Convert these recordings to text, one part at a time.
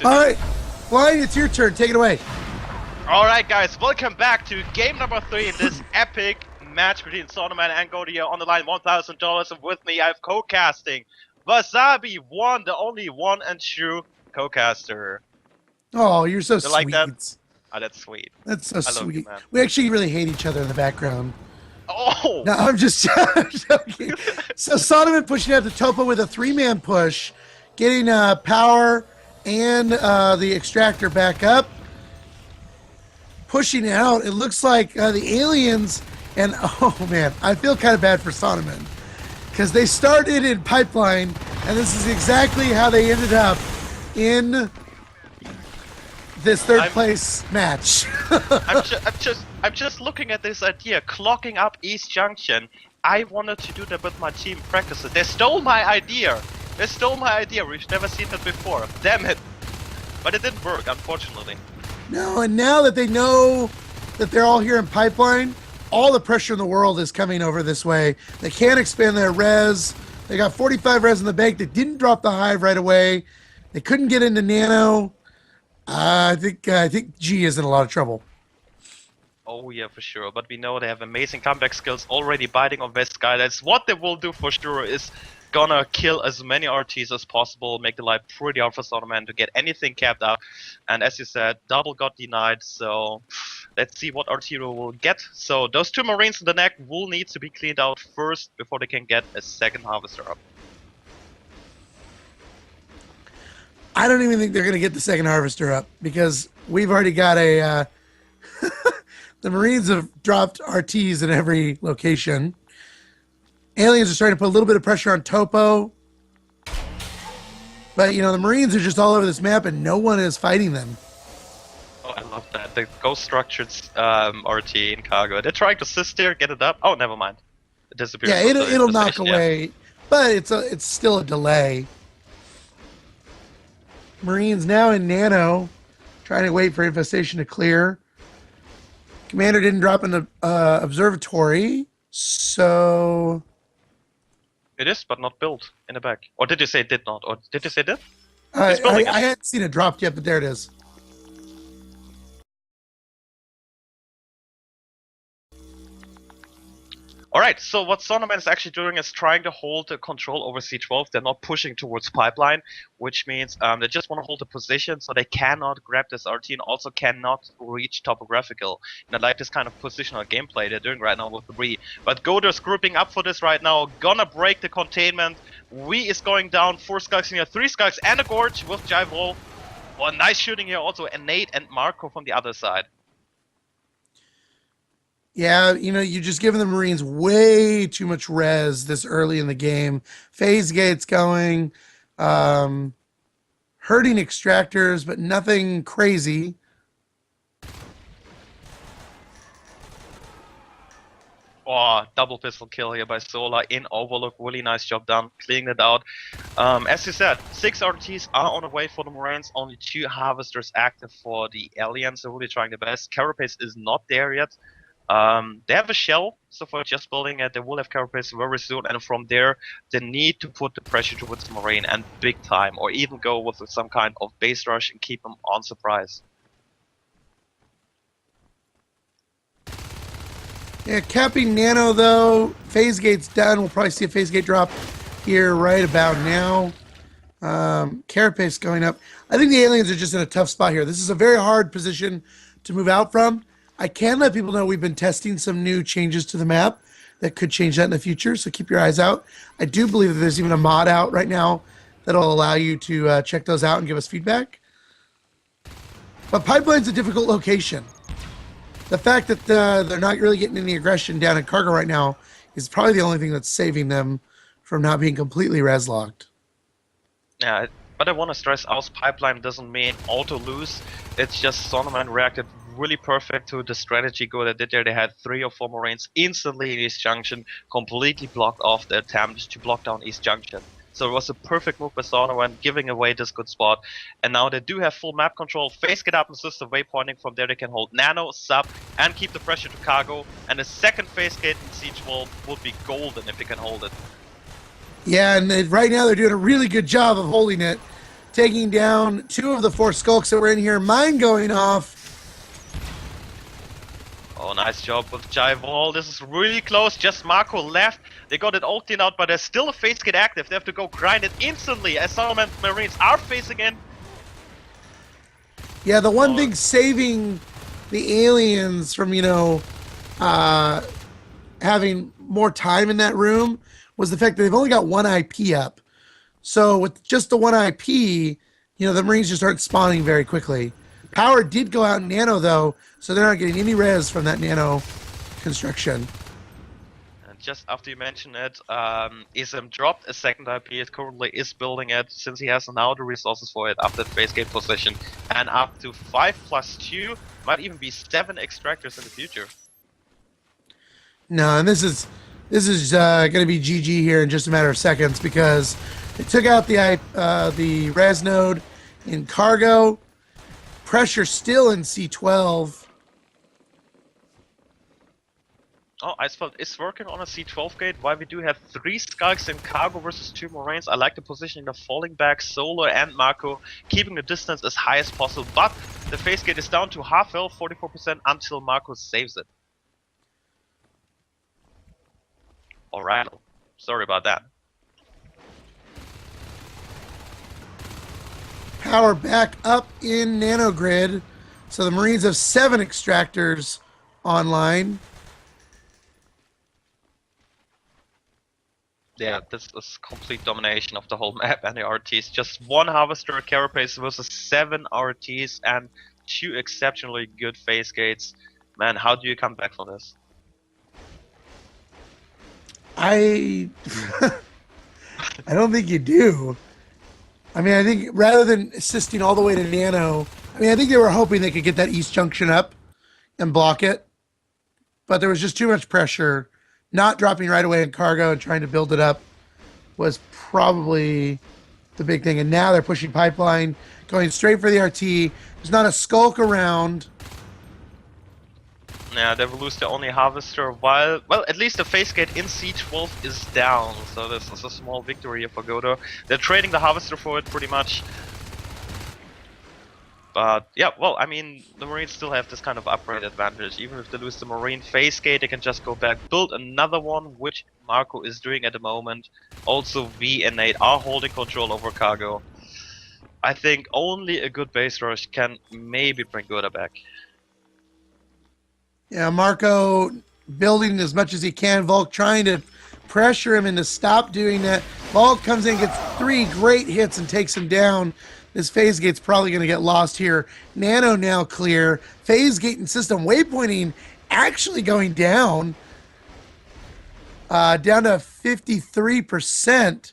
All right, Blind, it's your turn. Take it away. Alright guys, welcome back to game number 3 in this epic match between Saunamen and Godar on the line $1,000, and with me I have co-casting WasabiOne, the only one and true co-caster. Oh, you're so You sweet. like that? Oh, that's sweet. That's so I sweet. love you, man. We actually really hate each other in the background. Oh! No, I'm just joking. So Saunamen pushing out the Topo with a 3-man push, getting power and the extractor back up. Pushing out, it looks like the aliens, and oh man, I feel kind of bad for Saunamen because they started in pipeline, and this is exactly how they ended up in this third place match. I'm just looking at this idea, clocking up East Junction. I wanted to do that with my team practices. They stole my idea. We've never seen that before. Damn it. But it didn't work, unfortunately. No, and now that they know that they're all here in pipeline, all the pressure in the world is coming over this way. They can't expand their res. They got 45 res in the bank. They didn't drop the hive right away. They couldn't get into nano. I think G is in a lot of trouble. Oh yeah, for sure. But we know they have amazing comeback skills already biting on West Sky. That's what they will do for sure, is gonna kill as many RTs as possible, make the life pretty hard for Saunamen to get anything capped out. And as you said, double got denied, so let's see what RT will get. So those 2 Marines in the neck will need to be cleaned out first before they can get a second harvester up. I don't even think they're going to get the second harvester up because we've already got a... the Marines have dropped RTs in every location. Aliens are starting to put a little bit of pressure on Topo. But, you know, the Marines are just all over this map and no one is fighting them. Oh, I love that. The ghost structured RT in cargo. They're trying to assist here, get it up. Oh, never mind. It disappears. Yeah, it'll knock away. But it's still a delay. Marines now in nano, trying to wait for infestation to clear. Commander didn't drop in the observatory, so... It is, but not built in the back. Or did you say it did not? Or did you say it did? I hadn't seen it dropped yet, but there it is. Alright, so what Saunamen is actually doing is trying to hold the control over C12. They're not pushing towards pipeline, which means they just want to hold the position so they cannot grab this RT and also cannot reach topographical. And I like this kind of positional gameplay they're doing right now with the Bree. But Godar's grouping up for this right now, gonna break the containment. WE is going down, 4 Skulks in here, 3 Skulks and a Gorge with Jive Roll. Oh, nice shooting here also, and Nate and Marco from the other side. Yeah, you know, you're just giving the Marines way too much res this early in the game. Phase gates going, hurting extractors, but nothing crazy. Oh, double pistol kill here by Solar in Overlook. Really nice job done, clearing it out. As you said, 6 RTs are on the way for the Marines, only 2 Harvesters active for the Aliens. They're really trying their best. Carapace is not there yet. They have a shell, so for just building it, they will have Carapace very soon, and from there, they need to put the pressure towards the Marine and big time, or even go with some kind of base rush and keep them on surprise. Yeah, capping nano though. Phase gate's done. We'll probably see a phase gate drop here right about now. Carapace going up. I think the aliens are just in a tough spot here. This is a very hard position to move out from. I can let people know we've been testing some new changes to the map that could change that in the future, so keep your eyes out. I do believe that there's even a mod out right now that'll allow you to check those out and give us feedback. But Pipeline's a difficult location. The fact that they're not really getting any aggression down in cargo right now is probably the only thing that's saving them from not being completely res-locked. Yeah, but I want to stress out, Pipeline doesn't mean auto lose. It's just Saunamen reacted really perfect to the strategy Godar did there. They had 3 or 4 Marines instantly in East Junction, completely blocked off the attempt to block down East Junction. So it was a perfect move by Saunamen, giving away this good spot. And now they do have full map control. Phase get up and system waypointing. From there they can hold nano, sub, and keep the pressure to cargo. And the second phase gate in Siege Wall would be golden if they can hold it. Yeah, and right now they're doing a really good job of holding it. taking down 2 of the 4 skulks that were in here. Mine going off. Oh, nice job with Jai-Wall. This is really close. Just Marco left. They got it ulted out, but there's still a phase gate active. They have to go grind it instantly as Saunamen Marines are phasing in. Yeah, the one thing saving the aliens from, you know, having more time in that room was the fact that they've only got 1 IP up. So with just the 1 IP, you know, the Marines just start spawning very quickly. Power did go out in Nano, though, so they're not getting any res from that Nano construction. And just after you mention it, Ism dropped a second IP. It currently is building it since he has now the resources for it after the phase gate position. And up to 5+2, might even be 7 extractors in the future. No, and this is going to be GG here in just a matter of seconds because they took out the res node in cargo. Pressure still in C12. Oh, Icefeld is working on a C12 gate. While we do have 3 skulks in cargo versus 2 Marines, I like the positioning of falling back, Solo and Marco, keeping the distance as high as possible. But the phase gate is down to half health, 44% until Marco saves it. Alright, sorry about that. Power back up in nanogrid. So the Marines have 7 extractors online. Yeah, this is complete domination of the whole map and the RTs. Just 1 Harvester Carapace versus 7 RTs and 2 exceptionally good phase gates. Man, how do you come back from this? I don't think you do. I mean, I think rather than assisting all the way to Nano, I mean, I think they were hoping they could get that East Junction up and block it. But there was just too much pressure. Not dropping right away in cargo and trying to build it up was probably the big thing. And now they're pushing pipeline, going straight for the RT. There's not a skulk around. Yeah, they will lose their only Harvester while, well, at least the phase gate in C12 is down. So this is a small victory here for Godar. They're trading the Harvester for it pretty much. But yeah, well, I mean, the Marines still have this kind of upgrade advantage. Even if they lose the Marine phase gate, they can just go back, build another one, which Marco is doing at the moment. Also, V and Nate are holding control over cargo. I think only a good base rush can maybe bring Godar back. Yeah, Marco building as much as he can. Volk trying to pressure him into stop doing that. Volk comes in, gets 3 great hits and takes him down. This phase gate's probably going to get lost here. Nano now clear. Phase gate and system waypointing actually going down. Down to 53%.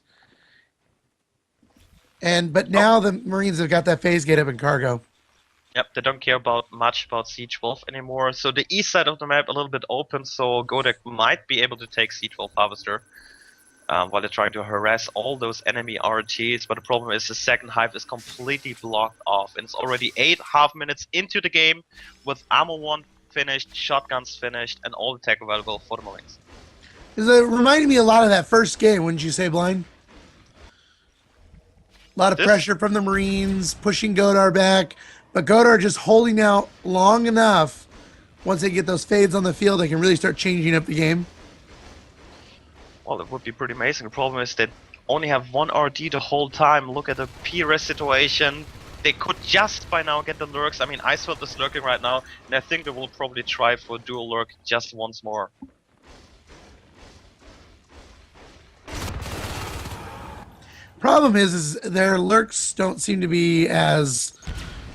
But now the Marines have got that phase gate up in cargo. Yep, they don't care much about C12 anymore. So the east side of the map a little bit open, so Godar might be able to take C12 Harvester while they're trying to harass all those enemy RTs. But the problem is the second hive is completely blocked off. And it's already 8.5 minutes into the game with Ammo 1 finished, shotguns finished, and all the tech available for the Marines. It reminded me a lot of that first game, wouldn't you say, Blind? A lot of pressure from the Marines, pushing Godar back. But Godar just holding out long enough. Once they get those fades on the field, they can really start changing up the game. Well, it would be pretty amazing. The problem is they only have 1 RD the whole time. Look at the P-res situation. They could just by now get the lurks. I mean, Icefeld is lurking right now, and I think they will probably try for dual lurk just once more. Problem is their lurks don't seem to be as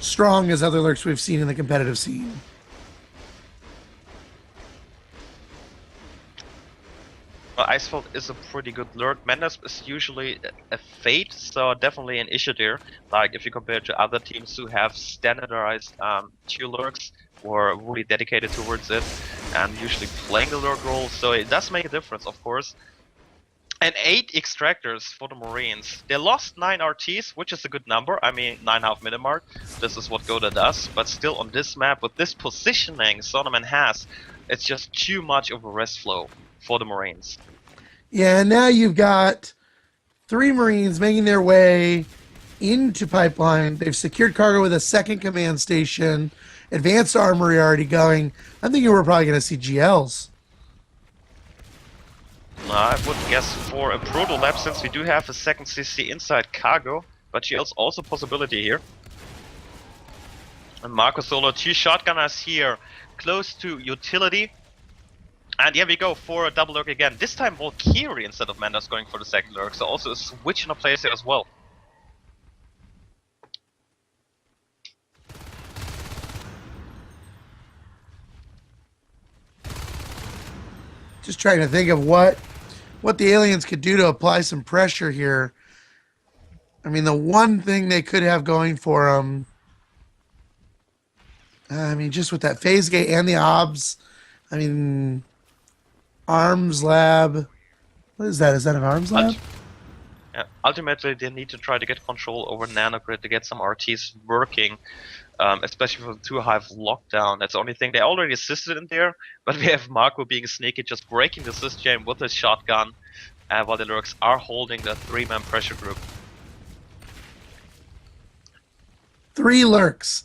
strong as other lurks we've seen in the competitive scene. Well, Icefeld is a pretty good lurk. Mendes is usually a fate, so definitely an issue there. Like if you compare to other teams who have standardized 2 lurks or really dedicated towards it and usually playing the lurk role, so it does make a difference, of course. And 8 extractors for the Marines. They lost 9 RTs, which is a good number. I mean, 9.5 minute mark. This is what Godar does. But still, on this map, with this positioning Saunamen has, it's just too much of a rest flow for the Marines. Yeah, and now you've got 3 Marines making their way into pipeline. They've secured cargo with a second command station. Advanced armory already going. I'm thinking we're probably going to see GLs. I would guess for a proto lab, since we do have a second CC inside cargo, but GL's also a possibility here. And Marco Solo, 2 shotgunners here, close to utility. And here we go for a double lurk again. This time Valkyrie instead of Mandas going for the second lurk, so also a switch in a place here as well. Just trying to think of what the aliens could do to apply some pressure here. I mean, the one thing they could have going for them, I mean, just with that phase gate and the obs, I mean, arms lab. What is that? Is that an arms lab? Yeah, ultimately, they need to try to get control over Nanogrid to get some RTs working, especially for the 2-hive lockdown. That's the only thing. They already assisted in there, but we have Marco being sneaky, just breaking the assist chain with his shotgun, while the lurks are holding the 3-man pressure group. 3 lurks.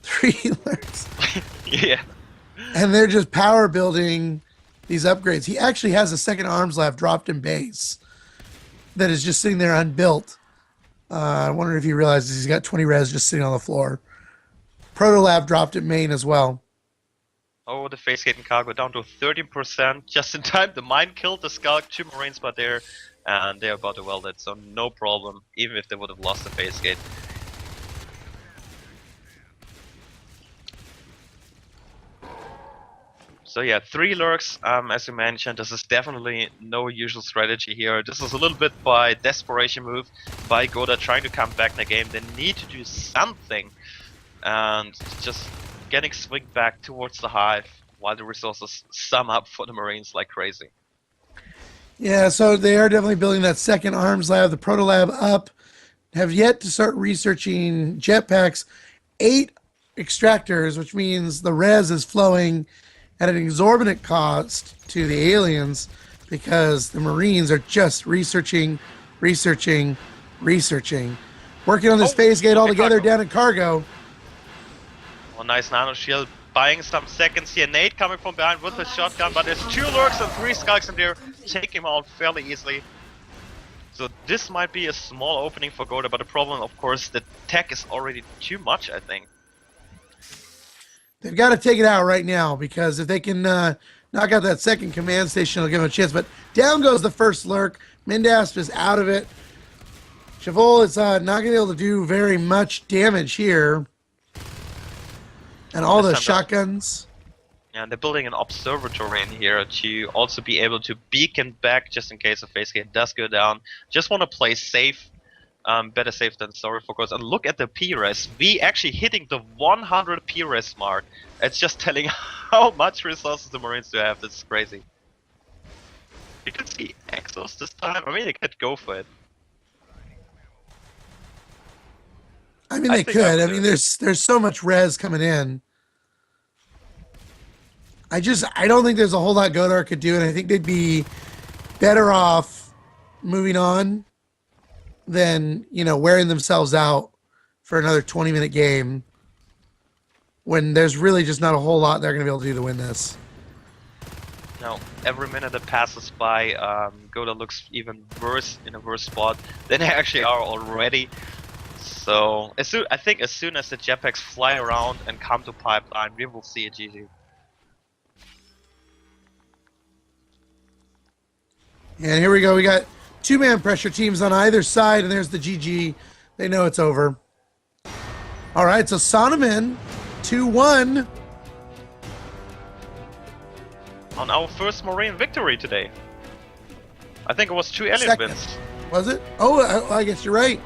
3 lurks. Yeah. And they're just power building these upgrades. He actually has a second arms lab dropped in base that is just sitting there unbuilt. I wonder if he realizes he's got 20 res just sitting on the floor. Proto lab dropped at main as well. Oh, the phase gate and cargo down to 30%. Just in time, the mine killed the Skulk, 2 Marines but there, and they're about to weld it, so no problem, even if they would have lost the phase gate. So yeah, 3 lurks, as you mentioned. This is definitely no usual strategy here. This is a little bit by desperation move by Godar trying to come back in the game. They need to do something, and just getting swing back towards the hive while the resources sum up for the Marines like crazy. Yeah, so they are definitely building that second arms lab, the proto lab up. Have yet to start researching jetpacks. 8 extractors, which means the res is flowing at an exorbitant cost to the aliens because the Marines are just researching. Working on this phase gate all together down in cargo. Oh, nice nano shield, buying some seconds here. Nate coming from behind with his shotgun, but there's 2 lurks and 3 skulks in there. Take him out fairly easily. So this might be a small opening for Godar, but the problem, of course, the tech is already too much, I think. They've got to take it out right now because if they can knock out that second command station, it'll give them a chance. But down goes the first lurk. Mindasp is out of it. Chavol is not going to be able to do very much damage here. And all the shotguns. Yeah, they're building an observatory in here to also be able to beacon back just in case a phase gate does go down. Just want to play safe. Better safe than sorry for course. And look at the PRES. We actually hitting the 100 PRES mark. It's just telling how much resources the Marines do have. That's crazy. You could see Exos this time. I mean, they could go for it. I mean, they could. I mean, there's so much res coming in. I don't think there's a whole lot Godar could do, and I think they'd be better off moving on than, you know, wearing themselves out for another 20-minute game when there's really just not a whole lot they're going to be able to do to win this. No, every minute that passes by, Godar looks even worse in a worse spot than they actually are already. So, I think as soon as the jetpacks fly around and come to pipeline, we will see a GG. And here we go. We got 2-man pressure teams on either side, and there's the GG. They know it's over. All right, so Saunamen, 2-1. On our first Marine victory today. I think it was 2 alien wins. Was it? Oh, I guess you're right.